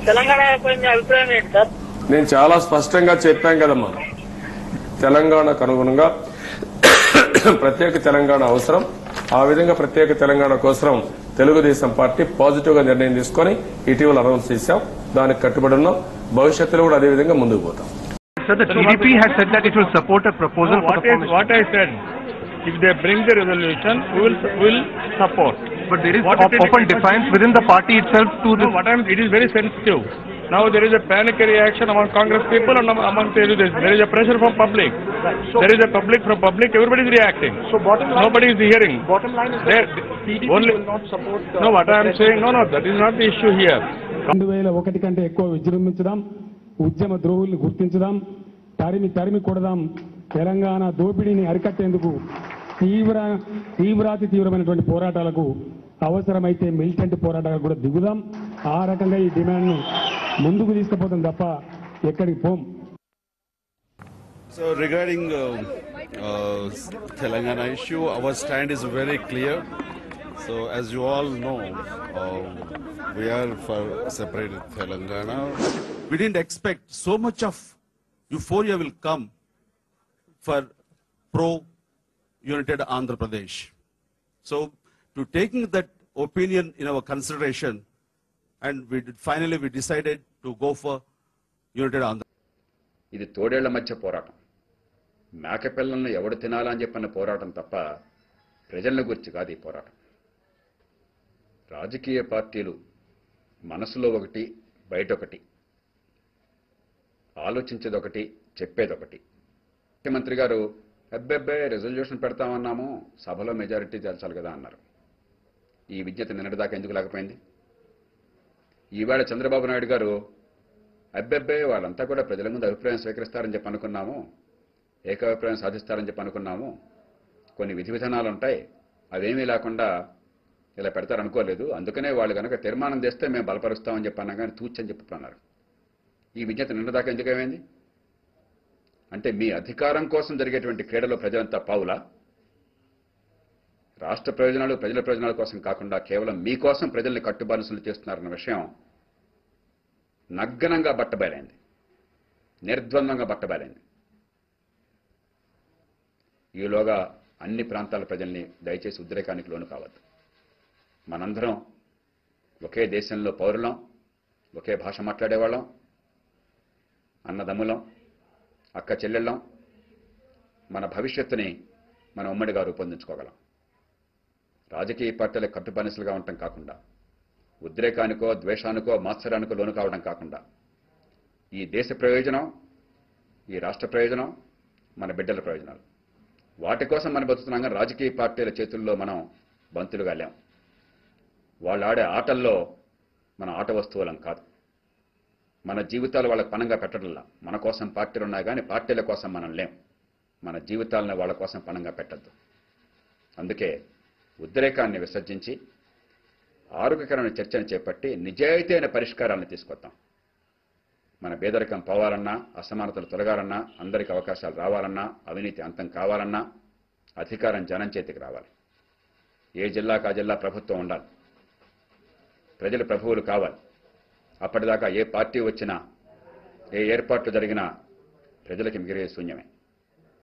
తెలంగాణపై మీ అభిప్రాయం ఏంటి సార్? నేను చాలా స్పష్టంగా చెప్పాను కదమ్మా, తెలంగాణకు అనుగుణంగా ప్రత్యేక తెలంగాణ అవసరం. ఆ విధంగా ప్రత్యేక తెలంగాణ కోసం తెలుగుదేశం పార్టీ పాజిటివ్ గా నిర్ణయం తీసుకుని ఇటీవల అనౌన్స్ చేశాం. దానికి కట్టుబడి ఉన్నాం. భవిష్యత్తులో కూడా అదే విధంగా ముందుకు పోతాం. Sir, the TDP has said that it will support a proposal for the formation. What I said, if they bring the resolution, we will support. But there is open defiance within the party itself to this. No, it is very sensitive. Now there is a panic reaction among Congress people and among Telugus. There is a pressure from public. There is a public from public. Everybody is reacting. So bottom line, nobody is hearing. Bottom line is that TDP will not support. No, what I am saying, no, that is not the issue here. 2001 కంటే ఎక్కువ విజృంభించడం, ఉద్యమ ద్రోహుల్ని గుర్తించడం, తరిమి కొడదాం, తెలంగాణ దోపిడీని అరికట్టేందుకు తీవ్రమైనటువంటి పోరాటాలకు అవసరమైతే మిలిటెంట్ పోరాటాలకు కూడా దిగుదాం. ఆ రకంగా ఈ డిమాండ్ను ముందుకు తీసుకుపోతాం తప్ప ఎక్కడికి పోం. So regarding Telangana issue, our stand is very clear. So as you all know, we are for separated Telangana. We didn't expect so much of euphoria will come for pro-united Andhra Pradesh. So to taking that opinion in our consideration, and finally we decided to go for united Andhra. ఇది తోడేళ్ల మధ్య పోరాటం. మేకపిల్లలను ఎవడు తినాలని చెప్పిన పోరాటం తప్ప ప్రజల గురించి కాదు ఈ పోరాటం. రాజకీయ పార్టీలు మనసులో ఒకటి, బయట ఒకటి, ఆలోచించేదొకటి, చెప్పేదొకటి. ముఖ్యమంత్రి గారు అబ్బెబ్బే రెజల్యూషన్ పెడతామన్నాము, సభలో మెజారిటీ తేల్చాలి కదా అన్నారు. ఈ విజ్ఞత నిన్నటిదాకా ఎందుకు లేకపోయింది? ఈవేళ చంద్రబాబు నాయుడు గారు అబ్బెబ్బే వాళ్ళంతా కూడా ప్రజల ముందు అభిప్రాయం స్వీకరిస్తారని చెప్పి అనుకున్నాము, ఏకాభిప్రాయం సాధిస్తారని చెప్పి అనుకున్నాము, కొన్ని విధి విధానాలు ఉంటాయి, అవేమీ లేకుండా ఇలా పెడతారనుకోలేదు, అందుకనే వాళ్ళు కనుక తీర్మానం చేస్తే మేము బలపరుస్తామని చెప్పి అన్నా కానీ తూచని చెప్పుకున్నారు. ఈ విజ్ఞత నిన్నదాకా ఎందుకు ఏమైంది? అంటే మీ అధికారం కోసం జరిగేటువంటి క్రీడలో ప్రజలంతా పావులా? రాష్ట్ర ప్రయోజనాలు, ప్రజల ప్రయోజనాల కోసం కాకుండా కేవలం మీకోసం ప్రజల్ని కట్టుబానిసలు చేస్తున్నారన్న విషయం నగ్నంగా బట్టబయలైంది, నిర్ద్వంద్వంగా బట్టబయలైంది. ఈలోగా అన్ని ప్రాంతాల ప్రజల్ని దయచేసి ఉద్రేకానికి లోను కావద్దు. మనందరం ఒకే దేశంలో పౌరులం, ఒకే భాష మాట్లాడేవాళ్ళం, అన్నదమ్ములం, అక్క చెల్లెళ్ళం. మన భవిష్యత్తుని మనం ఉమ్మడిగా రూపొందించుకోగలం. రాజకీయ పార్టీలకు కట్టుబానిసలుగా ఉండటం కాకుండా, ఉద్రేకానికో, ద్వేషానికో, మాత్సరానికో లోను కావడం కాకుండా, ఈ దేశ ప్రయోజనం, ఈ రాష్ట్ర ప్రయోజనం, మన బిడ్డల ప్రయోజనాలు, వాటి కోసం మనం బతుకుతున్నాం. కానీ రాజకీయ పార్టీల చేతుల్లో మనం బంతులుగా లేం. వాళ్ళు ఆడే ఆటల్లో మన ఆట వస్తువులం కాదు. మన జీవితాలు వాళ్ళకి పణంగా పెట్టడంలా. మన కోసం పార్టీలు ఉన్నాయి కానీ పార్టీల కోసం మనం లేం. మన జీవితాలను వాళ్ళ కోసం పణంగా పెట్టద్దు. అందుకే ఉద్రేకాన్ని విసర్జించి ఆరోగ్యకరమైన చర్చను చేపట్టి నిజాయితీ అయిన పరిష్కారాలను తీసుకొద్దాం. మన పేదరికం పోవాలన్నా, అసమానతలు తొలగాలన్నా, అందరికీ అవకాశాలు రావాలన్నా, అవినీతి అంతం కావాలన్నా అధికారం జనం చేతికి రావాలి. ఏ జిల్లాకు ఆ జిల్లా ప్రభుత్వం ఉండాలి, ప్రజలు ప్రభువులు కావాలి. అప్పటిదాకా ఏ పార్టీ వచ్చినా, ఏ ఏర్పాట్లు జరిగినా ప్రజలకి మిగిలే శూన్యమే.